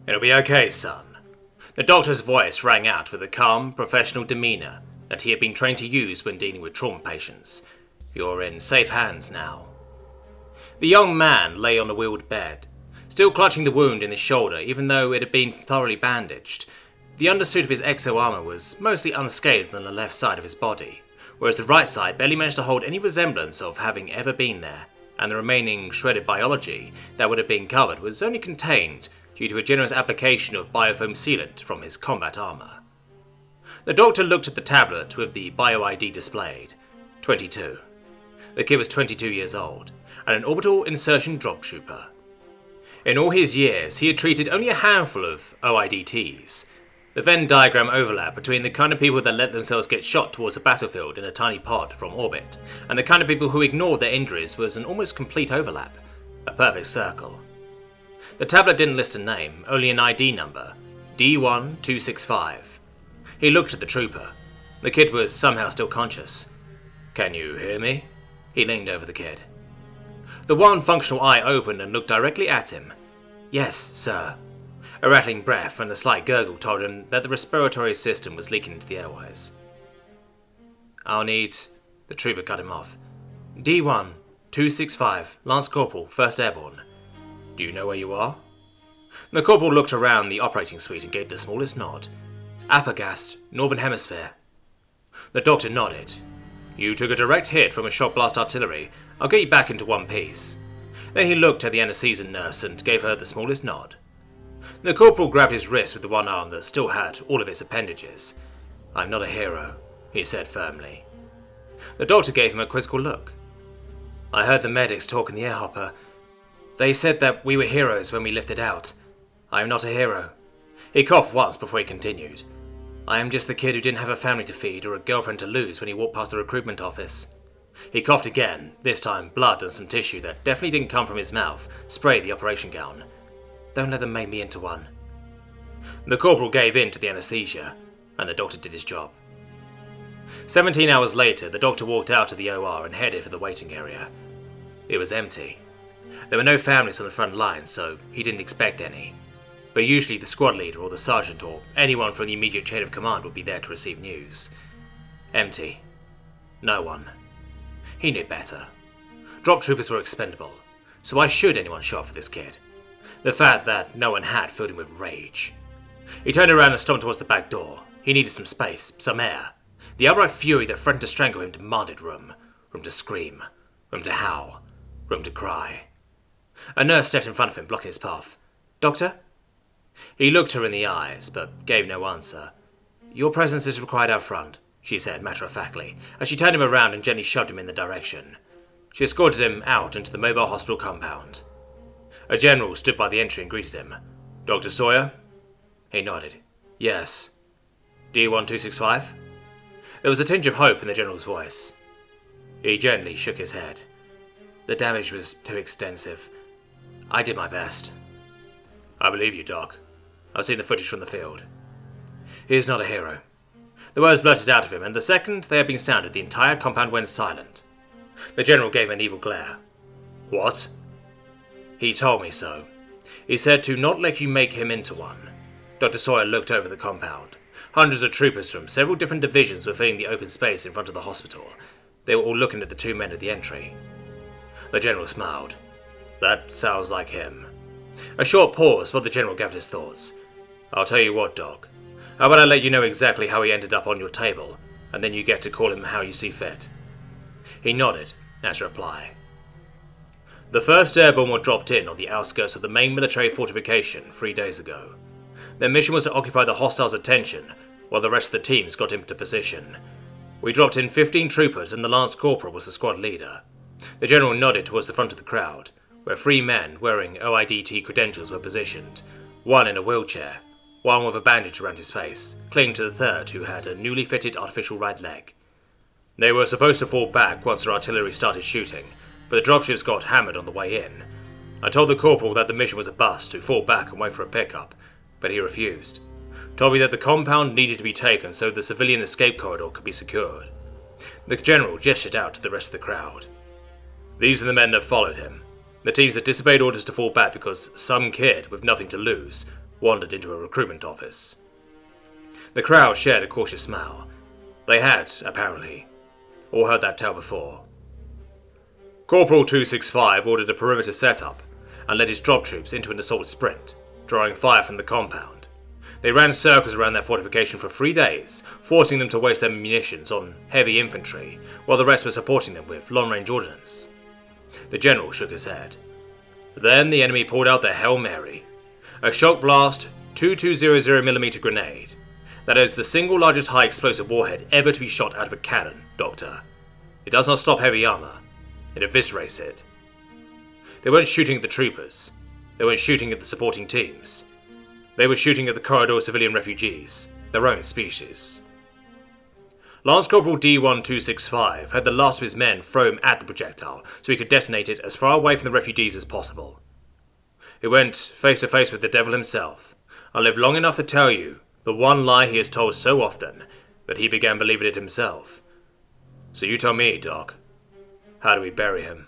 It'll be okay, son. The doctor's voice rang out with a calm, professional demeanour that he had been trained to use when dealing with trauma patients. You're in safe hands now. The young man lay on a wheeled bed, still clutching the wound in his shoulder even though it had been thoroughly bandaged. The undersuit of his exo-armour was mostly unscathed on the left side of his body, whereas the right side barely managed to hold any resemblance of having ever been there, and the remaining shredded biology that would have been covered was only contained due to a generous application of biofoam sealant from his combat armour. The doctor looked at the tablet with the bio-ID displayed. 22. The kid was 22 years old, and an orbital insertion drop trooper. In all his years, he had treated only a handful of OIDTs. The Venn diagram overlap between the kind of people that let themselves get shot towards a battlefield in a tiny pod from orbit, and the kind of people who ignored their injuries was an almost complete overlap. A perfect circle. The tablet didn't list a name, only an ID number. D1-265. He looked at the trooper. The kid was somehow still conscious. "Can you hear me?" He leaned over the kid. The one functional eye opened and looked directly at him. "Yes, sir." A rattling breath and a slight gurgle told him that the respiratory system was leaking into the airways. "I'll need..." The trooper cut him off. "D1-265, Lance Corporal, 1st Airborne. Do you know where you are?" The corporal looked around the operating suite and gave the smallest nod. "Apagast, Northern Hemisphere." The doctor nodded. "You took a direct hit from a shock blast artillery. I'll get you back into one piece." Then he looked at the anaesthesia nurse and gave her the smallest nod. The corporal grabbed his wrist with the one arm that still had all of its appendages. "I'm not a hero," he said firmly. The doctor gave him a quizzical look. "I heard the medics talk in the air hopper. They said that we were heroes when we lifted out. I am not a hero." He coughed once before he continued. "I am just the kid who didn't have a family to feed or a girlfriend to lose when he walked past the recruitment office." He coughed again, this time blood and some tissue that definitely didn't come from his mouth sprayed the operation gown. "Don't let them make me into one." The corporal gave in to the anaesthesia, and the doctor did his job. 17 hours later, the doctor walked out of the OR and headed for the waiting area. It was empty. There were no families on the front line, so he didn't expect any. But usually the squad leader or the sergeant or anyone from the immediate chain of command would be there to receive news. Empty. No one. He knew better. Drop troopers were expendable, so why should anyone show up for this kid? The fact that no one had filled him with rage. He turned around and stomped towards the back door. He needed some space, some air. The outright fury that threatened to strangle him demanded room. Room to scream. Room to howl. Room to cry. A nurse stepped in front of him, blocking his path. "Doctor?" He looked her in the eyes, but gave no answer. "Your presence is required out front," she said matter-of-factly, as she turned him around and gently shoved him in the direction. She escorted him out into the mobile hospital compound. A general stood by the entry and greeted him. "Dr. Sawyer?" He nodded. "Yes." "D1-265? There was a tinge of hope in the general's voice. He gently shook his head. "The damage was too extensive. I did my best." "I believe you, Doc. I've seen the footage from the field." "He is not a hero." The words blurted out of him, and the second they had been sounded, the entire compound went silent. The general gave an evil glare. "What?" "He told me so. He said to not let you make him into one." Dr. Sawyer looked over the compound. Hundreds of troopers from several different divisions were filling the open space in front of the hospital. They were all looking at the two men at the entry. The general smiled. "That sounds like him." A short pause while the general gathered his thoughts. "I'll tell you what, Doc. How about I let you know exactly how he ended up on your table, and then you get to call him how you see fit?" He nodded as a reply. The 1st Airborne were dropped in on the outskirts of the main military fortification 3 days ago. Their mission was to occupy the hostiles' attention, while the rest of the teams got into position. We dropped in 15 troopers and the Lance Corporal was the squad leader. The general nodded towards the front of the crowd, where 3 men wearing OIDT credentials were positioned, one in a wheelchair, one with a bandage around his face, clinging to the third who had a newly fitted artificial right leg. They were supposed to fall back once their artillery started shooting, but the dropships got hammered on the way in. I told the corporal that the mission was a bust to fall back and wait for a pickup, but he refused. Told me that the compound needed to be taken so the civilian escape corridor could be secured. The general gestured out to the rest of the crowd. These are the men that followed him. The teams that disobeyed orders to fall back because some kid with nothing to lose wandered into a recruitment office. The crowd shared a cautious smile. They had, apparently, all heard that tale before. Corporal 265 ordered a perimeter setup and led his drop troops into an assault sprint, drawing fire from the compound. They ran circles around their fortification for 3 days, forcing them to waste their munitions on heavy infantry, while the rest were supporting them with long-range ordnance. The general shook his head. Then the enemy pulled out their Hail Mary, a shock blast 2200mm grenade. That is the single largest high-explosive warhead ever to be shot out of a cannon, Doctor. It does not stop heavy armor. It eviscerates it. They weren't shooting at the troopers. They weren't shooting at the supporting teams. They were shooting at the corridor civilian refugees, their own species. Lance Corporal D1-265 had the last of his men throw him at the projectile so he could detonate it as far away from the refugees as possible. He went face to face with the devil himself, and lived long enough to tell you the one lie he has told so often that he began believing it himself. So you tell me, Doc, how do we bury him?